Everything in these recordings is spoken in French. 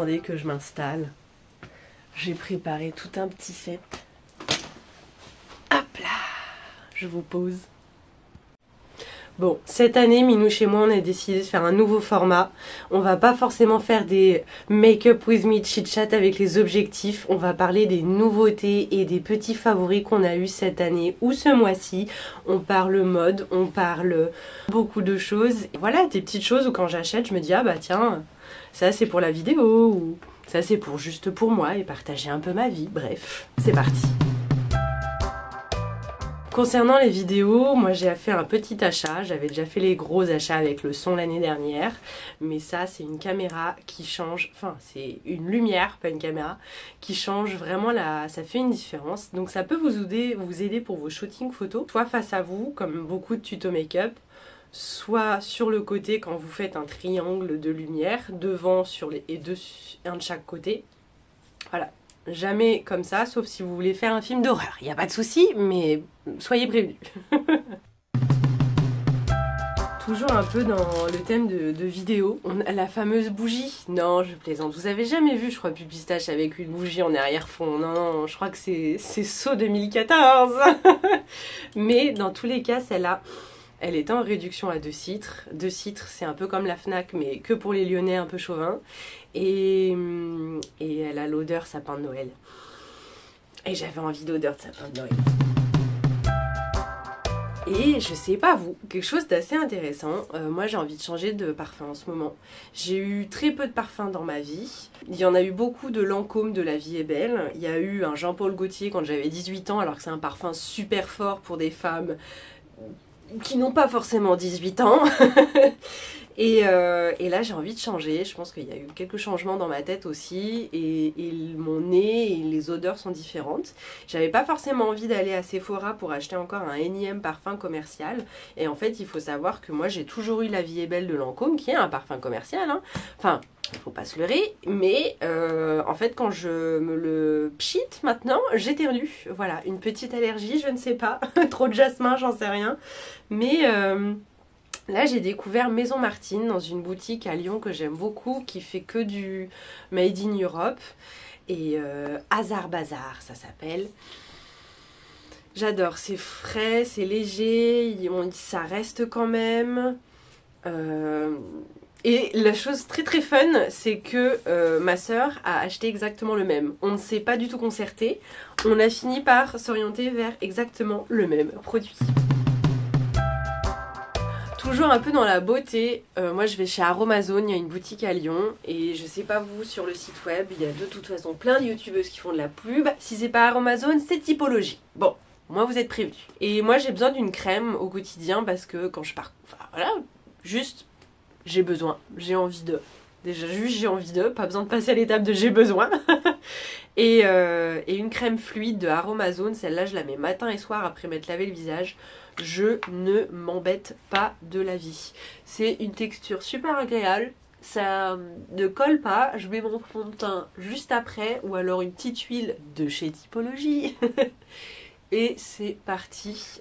Attendez que je m'installe. J'ai préparé tout un petit set. Hop là, je vous pose. Bon, cette année, Minouche et moi, on a décidé de faire un nouveau format. On va pas forcément faire des make-up with me chit-chat avec les objectifs. On va parler des nouveautés et des petits favoris qu'on a eu cette année ou ce mois-ci. On parle mode, on parle beaucoup de choses. Et voilà, des petites choses où quand j'achète, je me dis, ah bah tiens, ça c'est pour la vidéo ou ça c'est pour juste pour moi et partager un peu ma vie. Bref, c'est parti. Concernant les vidéos, moi j'ai fait un petit achat, j'avais déjà fait les gros achats avec le son l'année dernière, mais ça c'est une caméra qui change, enfin c'est une lumière, pas une caméra, qui change vraiment ça fait une différence. Donc ça peut vous aider pour vos shootings photos, soit face à vous, comme beaucoup de tutos make-up, soit sur le côté quand vous faites un triangle de lumière, devant un de chaque côté. Voilà. Jamais comme ça, sauf si vous voulez faire un film d'horreur. Il n'y a pas de souci, mais soyez prévenus. Toujours un peu dans le thème de vidéo. On a la fameuse bougie. Non, je plaisante. Vous avez jamais vu, je crois, Pupistache avec une bougie en arrière-fond. Non, non, je crois que c'est saut 2014. Mais dans tous les cas, celle-là, elle est en réduction à 2 citres. 2 citres, c'est un peu comme la Fnac, mais que pour les Lyonnais un peu chauvins. Et elle a l'odeur sapin de Noël. Et j'avais envie d'odeur de sapin de Noël. Et je sais pas vous, quelque chose d'assez intéressant. Moi j'ai envie de changer de parfum en ce moment. J'ai eu très peu de parfums dans ma vie. Il y en a eu beaucoup de Lancôme de La Vie est Belle. Il y a eu un Jean-Paul Gaultier quand j'avais 18 ans, alors que c'est un parfum super fort pour des femmes qui n'ont pas forcément 18 ans. Et là j'ai envie de changer, je pense qu'il y a eu quelques changements dans ma tête aussi et mon nez et les odeurs sont différentes. J'avais pas forcément envie d'aller à Sephora pour acheter encore un énième parfum commercial et en fait il faut savoir que moi j'ai toujours eu La Vie est Belle de Lancôme qui est un parfum commercial, hein. Enfin, faut pas se leurrer, mais en fait quand je me le pchite maintenant, j'éternue. Voilà, une petite allergie, je ne sais pas, trop de jasmin, j'en sais rien, mais... Là j'ai découvert Maison Martine dans une boutique à Lyon que j'aime beaucoup qui fait que du Made in Europe et Hasard Bazar ça s'appelle. J'adore, c'est frais, c'est léger, ça reste quand même. Et la chose très très fun c'est que ma soeur a acheté exactement le même. On ne s'est pas du tout concerté, on a fini par s'orienter vers exactement le même produit. Toujours un peu dans la beauté, moi je vais chez Aromazone, il y a une boutique à Lyon et je sais pas vous, sur le site web, il y a de toute façon plein de youtubeuses qui font de la pub. Si c'est pas Aromazone, c'est Typologie. Bon, moi vous êtes prévenus. Et moi j'ai besoin d'une crème au quotidien parce que quand je pars, enfin voilà, juste j'ai besoin, j'ai envie de. Déjà juste j'ai envie de, pas besoin de passer à l'étape de j'ai besoin. et une crème fluide de Aromazone, celle-là je la mets matin et soir après m'être lavé le visage. Je ne m'embête pas de la vie. C'est une texture super agréable, ça ne colle pas, je mets mon fond de teint juste après ou alors une petite huile de chez Typologie. Et c'est parti.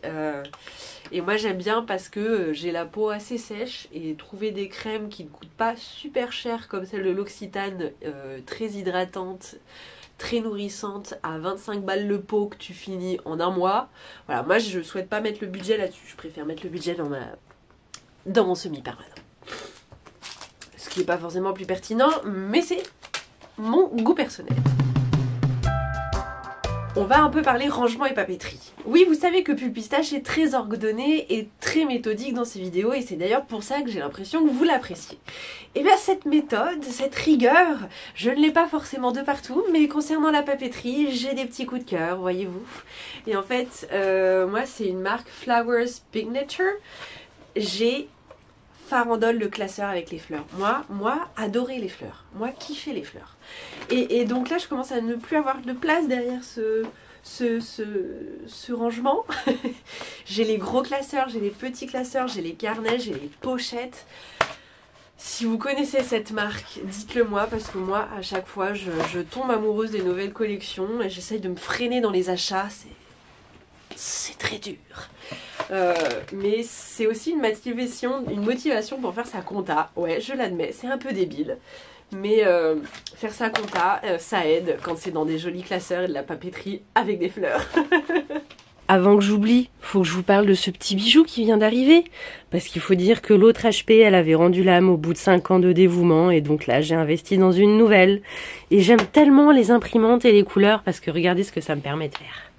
Et moi j'aime bien parce que j'ai la peau assez sèche et trouver des crèmes qui ne coûtent pas super cher comme celle de l'Occitane, très hydratante, très nourrissante, à 25 balles le pot que tu finis en un mois. Voilà, moi je souhaite pas mettre le budget là-dessus, je préfère mettre le budget dans mon semi-permanent. Ce qui n'est pas forcément plus pertinent, mais c'est mon goût personnel. On va un peu parler rangement et papeterie. Oui, vous savez que Pupistache est très ordonné et très méthodique dans ses vidéos et c'est d'ailleurs pour ça que j'ai l'impression que vous l'appréciez. Et bien cette méthode, cette rigueur, je ne l'ai pas forcément de partout, mais concernant la papeterie, j'ai des petits coups de cœur, voyez-vous. Et en fait, moi c'est une marque Flowers Signature. J'ai farandole le classeur avec les fleurs. Moi, adorer les fleurs. Moi, kiffer les fleurs. Et donc là, je commence à ne plus avoir de place derrière ce rangement. J'ai les gros classeurs, j'ai les petits classeurs, j'ai les carnets, j'ai les pochettes. Si vous connaissez cette marque, dites-le moi parce que moi, à chaque fois, je tombe amoureuse des nouvelles collections et j'essaye de me freiner dans les achats. C'est très dur. Mais c'est aussi une motivation pour faire sa compta. Ouais, je l'admets, c'est un peu débile. Mais faire sa compta, ça aide quand c'est dans des jolis classeurs et de la papeterie avec des fleurs. Avant que j'oublie, faut que je vous parle de ce petit bijou qui vient d'arriver. Parce qu'il faut dire que l'autre HP, elle avait rendu l'âme au bout de 5 ans de dévouement. Et donc là, j'ai investi dans une nouvelle. Et j'aime tellement les imprimantes et les couleurs parce que regardez ce que ça me permet de faire.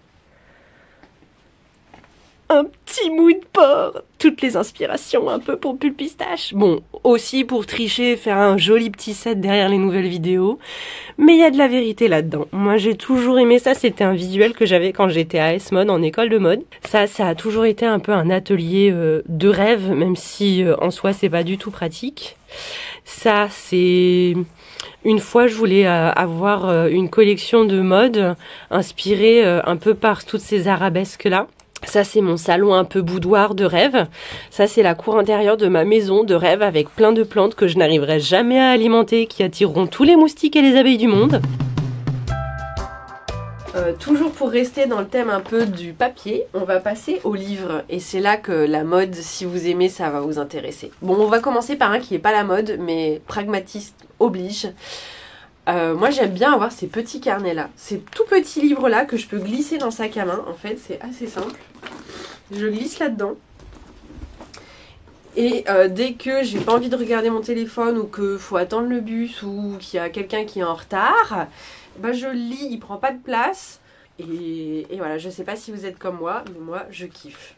Un petit mou de porc, toutes les inspirations un peu pour Pulpistache. Bon, aussi pour tricher, faire un joli petit set derrière les nouvelles vidéos. Mais il y a de la vérité là-dedans. Moi j'ai toujours aimé ça, c'était un visuel que j'avais quand j'étais à S-Mode en école de mode. Ça a toujours été un peu un atelier de rêve, même si en soi c'est pas du tout pratique. Ça c'est... Une fois, je voulais avoir une collection de mode inspirée un peu par toutes ces arabesques-là. Ça, c'est mon salon un peu boudoir de rêve. Ça, c'est la cour intérieure de ma maison de rêve avec plein de plantes que je n'arriverai jamais à alimenter, qui attireront tous les moustiques et les abeilles du monde. Toujours pour rester dans le thème un peu du papier, on va passer au livre. Et c'est là que la mode, si vous aimez, ça va vous intéresser. Bon, on va commencer par un qui n'est pas la mode, mais pragmatiste oblige. Moi j'aime bien avoir ces petits carnets là, ces tout petits livres là que je peux glisser dans sac à main. En fait c'est assez simple, je glisse là dedans et dès que j'ai pas envie de regarder mon téléphone ou que faut attendre le bus ou qu'il y a quelqu'un qui est en retard, bah je lis, il prend pas de place et voilà, je sais pas si vous êtes comme moi, mais moi je kiffe.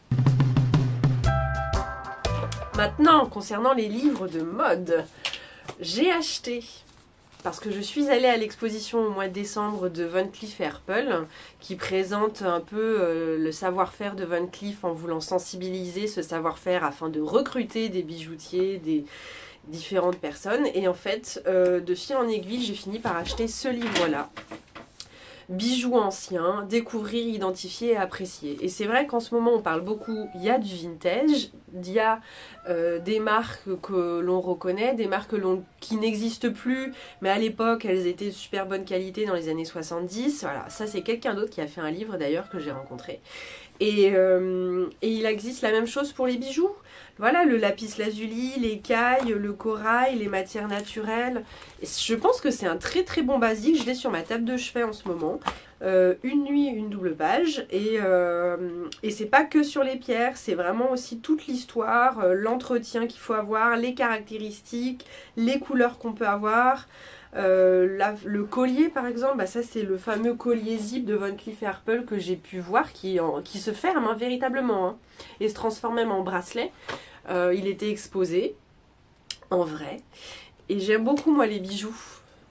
Maintenant concernant les livres de mode, j'ai acheté... Parce que je suis allée à l'exposition au mois de décembre de Van Cleef & Arpels qui présente un peu le savoir-faire de Van Cleef en voulant sensibiliser ce savoir-faire afin de recruter des bijoutiers, des différentes personnes. Et en fait, de fil en aiguille, j'ai fini par acheter ce livre-là. Bijoux anciens, découvrir, identifier et apprécier. Et c'est vrai qu'en ce moment on parle beaucoup, il y a du vintage, il y a des marques que l'on reconnaît, des marques qui n'existent plus, mais à l'époque elles étaient de super bonne qualité dans les années 70. Voilà, ça c'est quelqu'un d'autre qui a fait un livre d'ailleurs que j'ai rencontré. Et il existe la même chose pour les bijoux. Voilà, le lapis lazuli, l'écaille, le corail, les matières naturelles. Et je pense que c'est un très très bon basique. Je l'ai sur ma table de chevet en ce moment. Une nuit, une double page. Et c'est pas que sur les pierres, c'est vraiment aussi toute l'histoire, l'entretien qu'il faut avoir, les caractéristiques, les couleurs qu'on peut avoir. Le collier par exemple, bah ça c'est le fameux collier zip de Van Cleef & Arpels que j'ai pu voir qui se ferme hein, véritablement hein, et se transforme même en bracelet. Il était exposé en vrai et j'aime beaucoup moi les bijoux,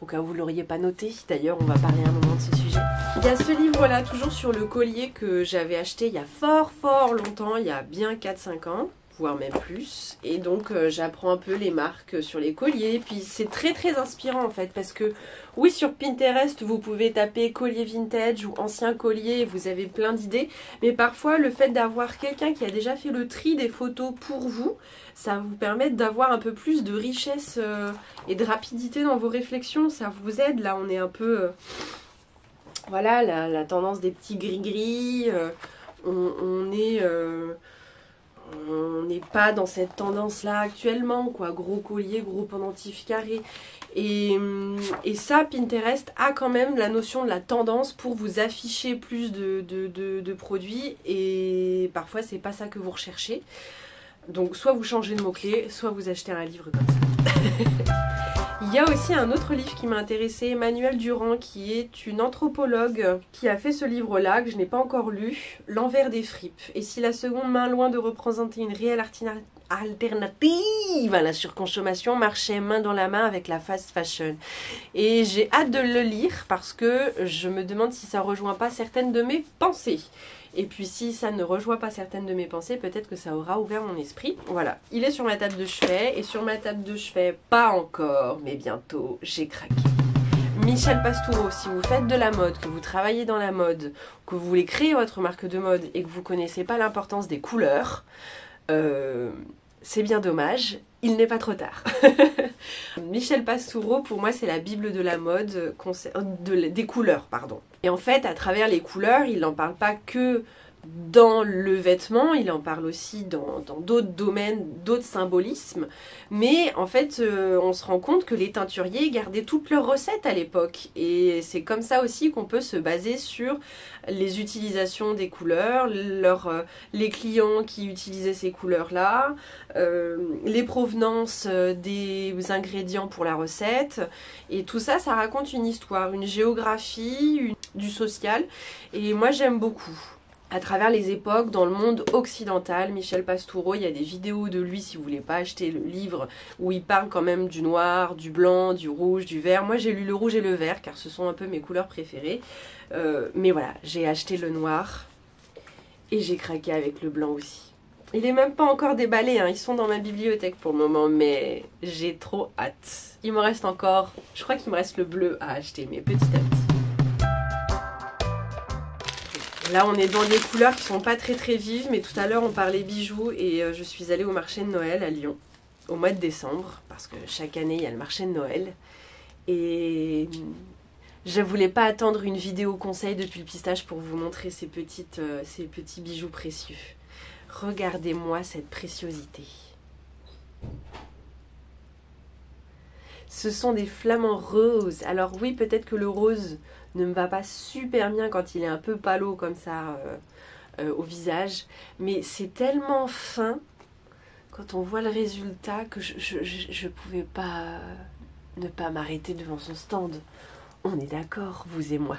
au cas où vous ne l'auriez pas noté, d'ailleurs on va parler un moment de ce sujet. Il y a ce livre là toujours sur le collier que j'avais acheté il y a fort longtemps, il y a bien 4-5 ans voire même plus, et donc j'apprends un peu les marques sur les colliers, puis c'est très très inspirant en fait, parce que oui sur Pinterest vous pouvez taper collier vintage ou ancien collier, vous avez plein d'idées, mais parfois le fait d'avoir quelqu'un qui a déjà fait le tri des photos pour vous, ça vous permet d'avoir un peu plus de richesse et de rapidité dans vos réflexions, ça vous aide, là on est un peu, voilà la tendance des petits gris-gris, on n'est pas dans cette tendance-là actuellement, quoi. Gros collier, gros pendentif carré. Et ça, Pinterest a quand même la notion de la tendance pour vous afficher plus de produits. Et parfois, c'est pas ça que vous recherchez. Donc, soit vous changez de mots-clés, soit vous achetez un livre comme ça. Il y a aussi un autre livre qui m'a intéressé, Emmanuelle Durand, qui est une anthropologue qui a fait ce livre-là, que je n'ai pas encore lu, L'envers des fripes. Et si la seconde main, loin de représenter une réelle alternative à la surconsommation, marchait main dans la main avec la fast fashion. Et j'ai hâte de le lire parce que je me demande si ça rejoint pas certaines de mes pensées. Et puis si ça ne rejoint pas certaines de mes pensées, peut-être que ça aura ouvert mon esprit. Voilà, il est sur ma table de chevet, et sur ma table de chevet, pas encore, mais bientôt, j'ai craqué. Michel Pastoureau, si vous faites de la mode, que vous travaillez dans la mode, que vous voulez créer votre marque de mode et que vous ne connaissez pas l'importance des couleurs, c'est bien dommage, il n'est pas trop tard. Michel Pastoureau, pour moi, c'est la bible de la mode, des couleurs, pardon. Et en fait, à travers les couleurs, il n'en parle pas que dans le vêtement, il en parle aussi dans d'autres domaines, d'autres symbolismes, mais en fait on se rend compte que les teinturiers gardaient toutes leurs recettes à l'époque, et c'est comme ça aussi qu'on peut se baser sur les utilisations des couleurs, les clients qui utilisaient ces couleurs-là, les provenances des ingrédients pour la recette, et tout ça, ça raconte une histoire, une géographie, du social, et moi j'aime beaucoup. À travers les époques, dans le monde occidental, Michel Pastoureau, il y a des vidéos de lui si vous voulez pas acheter le livre, où il parle quand même du noir, du blanc, du rouge, du vert. Moi j'ai lu le rouge et le vert car ce sont un peu mes couleurs préférées. Mais voilà, j'ai acheté le noir et j'ai craqué avec le blanc aussi. Il est même pas encore déballé, hein. Ils sont dans ma bibliothèque pour le moment, mais j'ai trop hâte. Il me reste encore, je crois qu'il me reste le bleu à acheter, mais petit à petit. Là on est dans des couleurs qui sont pas très vives, mais tout à l'heure on parlait bijoux et je suis allée au marché de Noël à Lyon au mois de décembre, parce que chaque année il y a le marché de Noël, et je voulais pas attendre une vidéo conseil de Pulpistache pour vous montrer ces petits bijoux précieux. Regardez-moi cette préciosité. Ce sont des flamants roses. Alors oui, peut-être que le rose ne me va pas super bien quand il est un peu pâle comme ça au visage, mais c'est tellement fin quand on voit le résultat que je pouvais pas ne pas m'arrêter devant son stand. On est d'accord, vous et moi.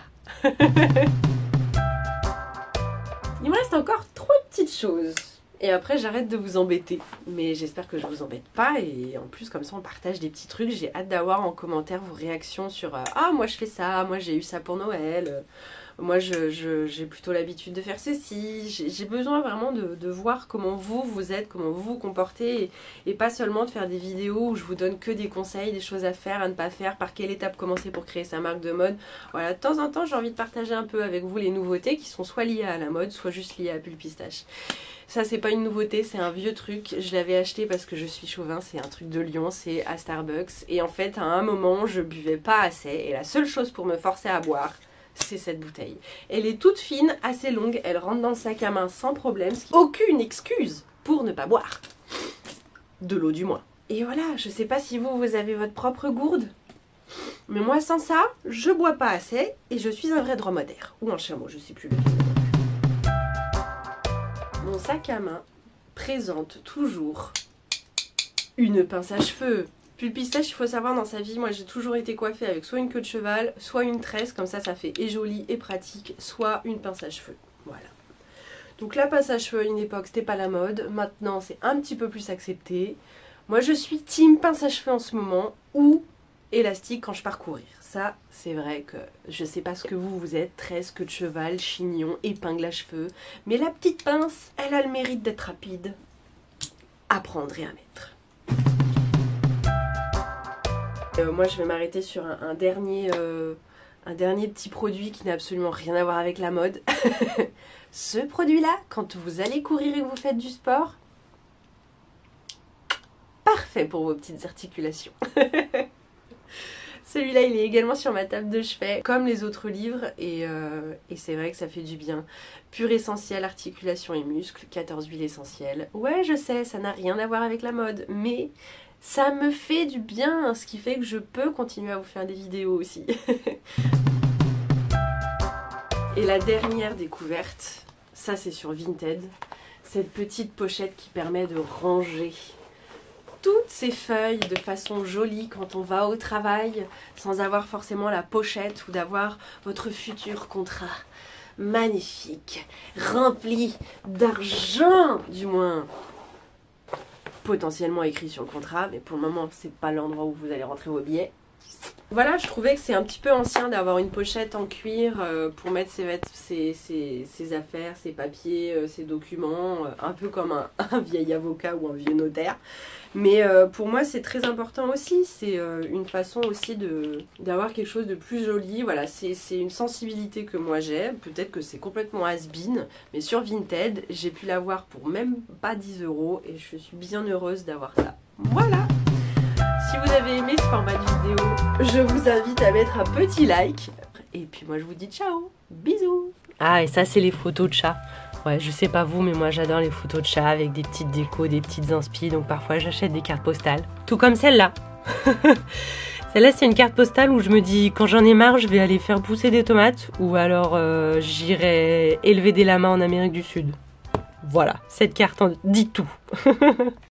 Il me reste encore 3 petites choses. Et après j'arrête de vous embêter, mais j'espère que je vous embête pas, et en plus comme ça on partage des petits trucs. J'ai hâte d'avoir en commentaire vos réactions sur ah moi je fais ça, moi j'ai eu ça pour Noël, moi j'ai plutôt l'habitude de faire ceci. J'ai besoin vraiment de voir comment vous êtes, comment vous vous comportez, et pas seulement de faire des vidéos où je vous donne que des conseils, des choses à faire, à ne pas faire, par quelle étape commencer pour créer sa marque de mode. Voilà, de temps en temps j'ai envie de partager un peu avec vous les nouveautés qui sont soit liées à la mode, soit juste liées à Pulpistache. Ça c'est pas une nouveauté, c'est un vieux truc, je l'avais acheté parce que je suis chauvin, c'est un truc de Lyon, c'est à Starbucks, et en fait à un moment je buvais pas assez, et la seule chose pour me forcer à boire, c'est cette bouteille. Elle est toute fine, assez longue, elle rentre dans le sac à main sans problème, aucune excuse pour ne pas boire. De l'eau du moins. Et voilà, je sais pas si vous avez votre propre gourde, mais moi sans ça, je bois pas assez, et je suis un vrai dromadaire, ou un chameau, je sais plus lequel. Mon sac à main présente toujours une pince à cheveux. Pulpistache, il faut savoir dans sa vie, moi j'ai toujours été coiffée avec soit une queue de cheval, soit une tresse, comme ça fait et joli et pratique, soit une pince à cheveux. Voilà. Donc la pince à cheveux à une époque c'était pas la mode, maintenant c'est un petit peu plus accepté. Moi je suis team pince à cheveux en ce moment, ou élastique quand je pars courir. Ça, c'est vrai que je sais pas ce que vous êtes, tresse, queue de cheval, chignon, épingle à cheveux, mais la petite pince, elle a le mérite d'être rapide à prendre et à mettre. Moi, je vais m'arrêter sur un dernier petit produit qui n'a absolument rien à voir avec la mode. Ce produit-là, quand vous allez courir et que vous faites du sport, parfait pour vos petites articulations. Celui-là, il est également sur ma table de chevet, comme les autres livres, et c'est vrai que ça fait du bien. Pur essentiel, articulation et muscles, 14 huiles essentielles. Ouais, je sais, ça n'a rien à voir avec la mode, mais ça me fait du bien, ce qui fait que je peux continuer à vous faire des vidéos aussi. Et la dernière découverte, ça c'est sur Vinted, cette petite pochette qui permet de ranger toutes ces feuilles de façon jolie quand on va au travail, sans avoir forcément la pochette ou d'avoir votre futur contrat magnifique, rempli d'argent du moins, potentiellement écrit sur le contrat, mais pour le moment c'est pas l'endroit où vous allez rentrer vos billets. Voilà, je trouvais que c'est un petit peu ancien d'avoir une pochette en cuir pour mettre ses affaires, ses papiers, ses documents, un peu comme un vieil avocat ou un vieux notaire. Mais pour moi c'est très important aussi, c'est une façon aussi d'avoir quelque chose de plus joli. Voilà, c'est une sensibilité que moi j'ai, peut-être que c'est complètement has-been, mais sur Vinted j'ai pu l'avoir pour même pas 10 € et je suis bien heureuse d'avoir ça. Voilà! Si vous avez aimé ce format de vidéo, je vous invite à mettre un petit like. Et puis moi je vous dis ciao, bisous. Ah, et ça c'est les photos de chat. Ouais, je sais pas vous, mais moi j'adore les photos de chats avec des petites décos, des petites inspi, donc parfois j'achète des cartes postales. Tout comme celle-là. Celle-là, c'est une carte postale où je me dis, quand j'en ai marre, je vais aller faire pousser des tomates, ou alors j'irai élever des lamas en Amérique du Sud. Voilà, cette carte en dit tout.